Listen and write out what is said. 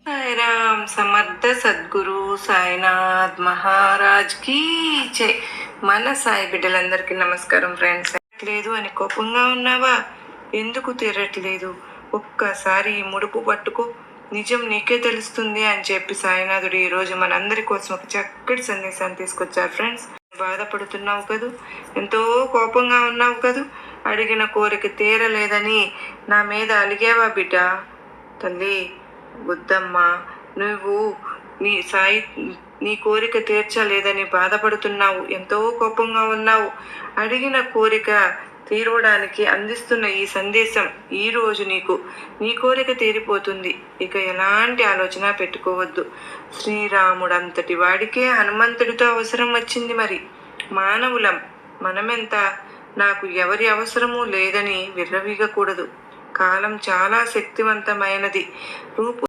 సాయిరామ్ సమర్థ సద్గురు సాయినాథ్ మహారాజ్ కీ జై. మన సాయి బిడ్డలందరికీ నమస్కారం ఫ్రెండ్స్. లేదు అని కోపంగా ఉన్నావా? ఎందుకు తీరట్లేదు? ఒక్కసారి ఈ ముడుపు పట్టుకో, నిజం నీకే తెలుస్తుంది అని చెప్పి సాయినాథుడు ఈరోజు మనందరి కోసం ఒక చక్కటి సందేశాన్ని తీసుకొచ్చారు ఫ్రెండ్స్. బాధపడుతున్నావు కదూ, ఎంతో కోపంగా ఉన్నావు కదూ, అడిగిన కోరిక తీరలేదని నా మీద అలిగావా బిడ్డ? తల్లి బుద్ధమ్మ, నువ్వు నీ కోరిక తీర్చలేదని బాధపడుతున్నావు, ఎంతో కోపంగా ఉన్నావు. అడిగిన కోరిక తీరవడానికి అందిస్తున్న ఈ సందేశం ఈరోజు నీ కోరిక తీరిపోతుంది. ఇక ఎలాంటి ఆలోచన పెట్టుకోవద్దు. శ్రీరాముడంతటి వాడికే హనుమంతుడితో అవసరం వచ్చింది. మరి మానవులం మనమెంత, నాకు ఎవరి అవసరమూ లేదని విర్రవీగకూడదు. కాలం చాలా శక్తివంతమైనది. రూపు